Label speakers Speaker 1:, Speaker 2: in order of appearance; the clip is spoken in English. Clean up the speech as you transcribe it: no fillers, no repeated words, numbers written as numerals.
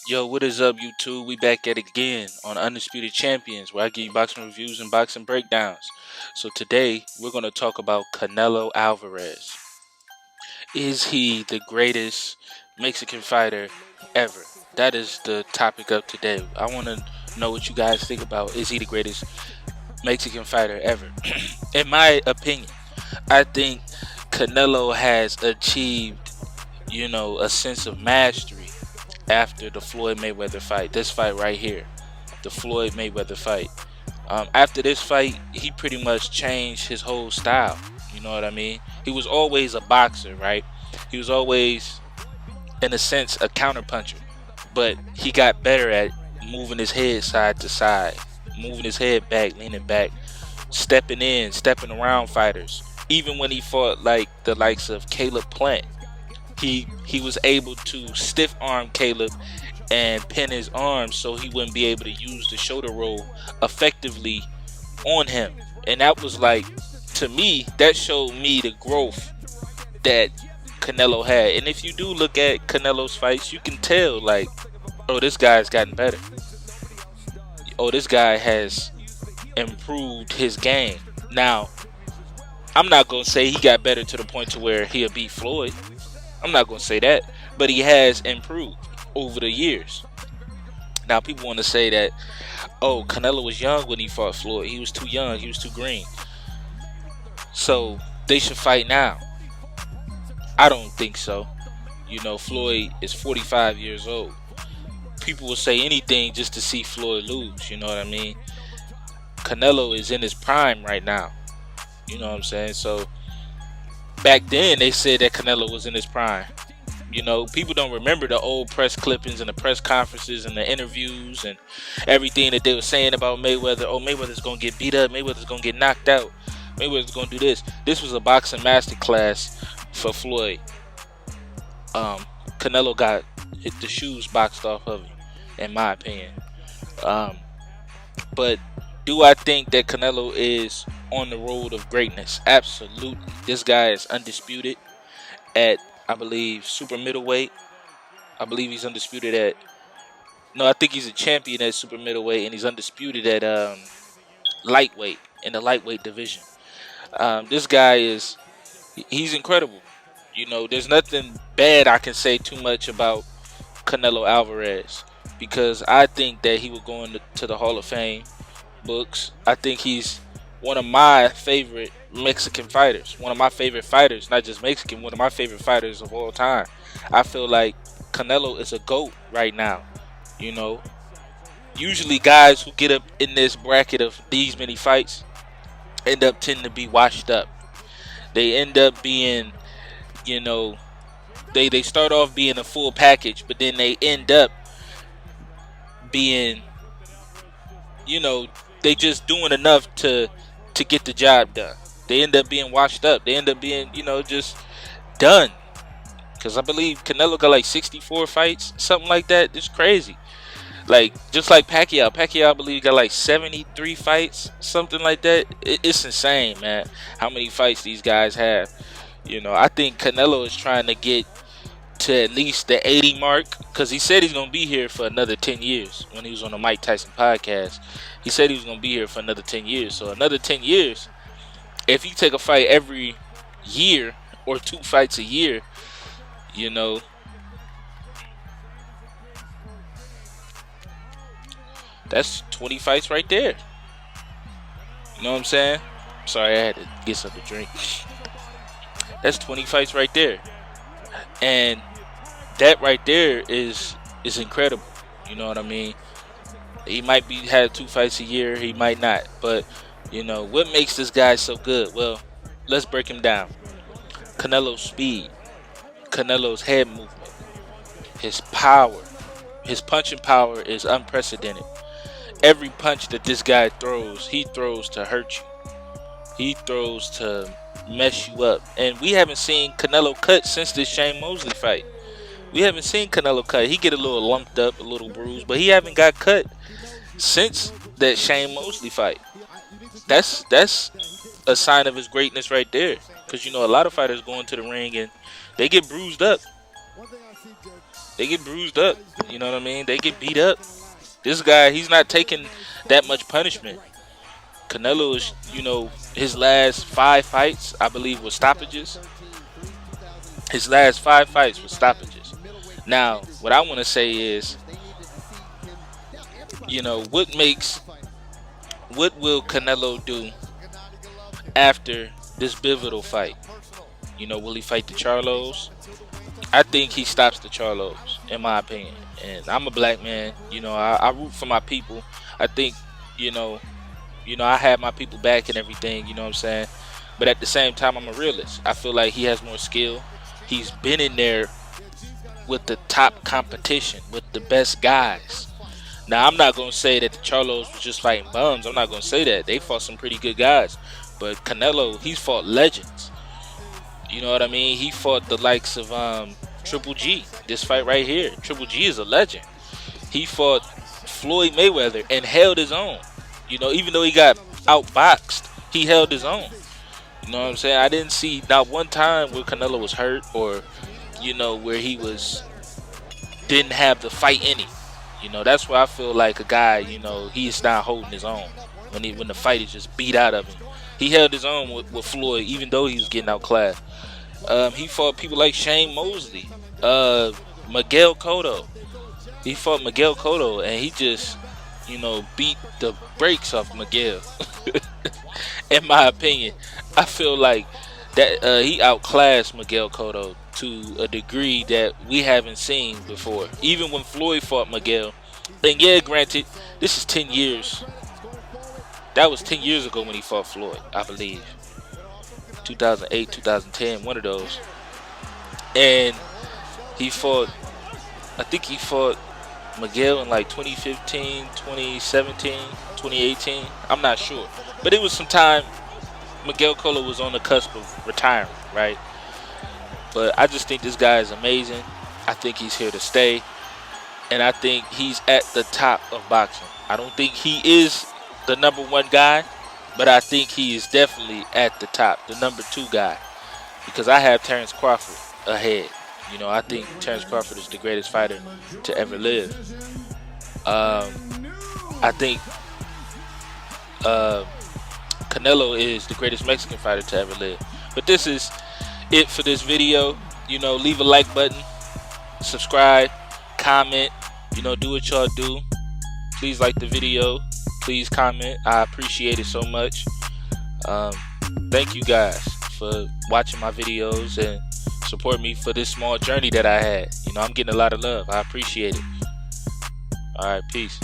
Speaker 1: Yo, what is up, YouTube? We back at it again on Undisputed Champions, where I give you boxing reviews and boxing breakdowns. So today, we're going to talk about Canelo Alvarez. Is he the greatest Mexican fighter ever? That is the topic of today. I want to know what you guys think about. Is he the greatest Mexican fighter ever? In my opinion, I think Canelo has achieved, a sense of mastery after the Floyd Mayweather fight. This fight right here, the Floyd Mayweather fight. After this fight, he pretty much changed his whole style. You know what I mean? He was always a boxer, right? He was always, in a sense, a counterpuncher. But he got better at moving his head side to side, moving his head back, leaning back, stepping in, stepping around fighters. Even when he fought like the likes of Caleb Plant, he was able to stiff arm Caleb and pin his arms so he wouldn't be able to use the shoulder roll effectively on him. And that was like, to me, that showed me the growth that Canelo had. And if you do look at Canelo's fights, you can tell like, oh, this guy's gotten better. Oh, this guy has improved his game. Now, I'm not gonna say he got better to the point to where he'll beat Floyd. I'm not going to say that, but he has improved over the years. Now, people want to say that, oh, Canelo was young when he fought Floyd. He was too young. He was too green. So, they should fight now. I don't think so. Floyd is 45 years old. People will say anything just to see Floyd lose. You know what I mean? Canelo is in his prime right now. You know what I'm saying? So, back then, they said that Canelo was in his prime. People don't remember the old press clippings and the press conferences and the interviews and everything that they were saying about Mayweather. Oh, Mayweather's going to get beat up. Mayweather's going to get knocked out. Mayweather's going to do this. This was a boxing masterclass for Floyd. Canelo got the shoes boxed off of him, in my opinion. But do I think that Canelo is on the road of greatness? Absolutely. This guy is undisputed at, I believe, super middleweight. I believe he's undisputed at, no, I think he's a champion at super middleweight, and he's undisputed at lightweight, in the lightweight division. This guy he's incredible. There's nothing bad I can say too much about Canelo Alvarez, because I think that he will go into the Hall of Fame books. I think he's one of my favorite Mexican fighters. One of my favorite fighters, not just Mexican, one of my favorite fighters of all time. I feel like Canelo is a GOAT right now. Usually guys who get up in this bracket of these many fights end up tending to be washed up. They end up being, they start off being a full package, but then they end up being, they just doing enough to get the job done. They end up being washed up. They end up being, just done. Because I believe Canelo got like 64 fights, something like that. It's crazy. Like, just like Pacquiao. Pacquiao, I believe, got like 73 fights, something like that. It's insane, man, how many fights these guys have. I think Canelo is trying to get to at least the 80 mark, because he said he's going to be here for another 10 years when he was on the Mike Tyson podcast. He said he was going to be here for another 10 years. So another 10 years, if you take a fight every year or 2 fights a year, that's 20 fights right there. You know what I'm saying? Sorry, I had to get something to drink. That's 20 fights right there. And that right there is incredible. You know what I mean? He might had 2 fights a year. He might not. But, what makes this guy so good? Well, let's break him down. Canelo's speed. Canelo's head movement. His power. His punching power is unprecedented. Every punch that this guy throws, he throws to hurt you. He throws to mess you up. And we haven't seen Canelo cut since this Shane Mosley fight. We haven't seen Canelo cut. He get a little lumped up, a little bruised, but he haven't got cut since that Shane Mosley fight. That's a sign of his greatness right there. Because, a lot of fighters go into the ring and they get bruised up. They get bruised up. You know what I mean? They get beat up. This guy, he's not taking that much punishment. Canelo is, his last 5 fights, I believe, were stoppages. His last 5 fights were stoppages. Now, what I want to say is, what will Canelo do after this pivotal fight? Will he fight the Charlos? I think he stops the Charlos, in my opinion. And I'm a black man. I root for my people. I think, I have my people back and everything. You know what I'm saying? But at the same time, I'm a realist. I feel like he has more skill. He's been in there with the top competition, with the best guys. Now, I'm not going to say that the Charlos was just fighting bums. I'm not going to say that. They fought some pretty good guys. But Canelo, he's fought legends. You know what I mean? He fought the likes of Triple G. This fight right here. Triple G is a legend. He fought Floyd Mayweather and held his own. Even though he got outboxed, he held his own. You know what I'm saying? I didn't see not one time where Canelo was hurt or, where he didn't have the fight in him. That's where I feel like a guy, he's not holding his own when the fight is just beat out of him. He held his own with Floyd, even though he was getting outclassed. He fought people like Shane Mosley, Miguel Cotto. He fought Miguel Cotto, and he just, beat the brakes off Miguel. In my opinion, I feel like that he outclassed Miguel Cotto to a degree that we haven't seen before. Even when Floyd fought Miguel, and yeah, granted, this is 10 years. That was 10 years ago when he fought Floyd, I believe. 2008, 2010, one of those. And I think he fought Miguel in like 2015, 2017, 2018. I'm not sure. But it was some time Miguel Cotto was on the cusp of retiring, right? But I just think this guy is amazing. I think he's here to stay. And I think he's at the top of boxing. I don't think he is the #1 guy, but I think he is definitely at the top, the #2 guy. Because I have Terrence Crawford ahead. I think Terrence Crawford is the greatest fighter to ever live. I think Canelo is the greatest Mexican fighter to ever live. But this is it for this video. Leave a like button, subscribe, comment, do what y'all do. Please like the video, please comment. I appreciate it so much. Thank you guys for watching my videos and support me for this small journey that I had. I'm getting a lot of love. I appreciate it. All right, peace.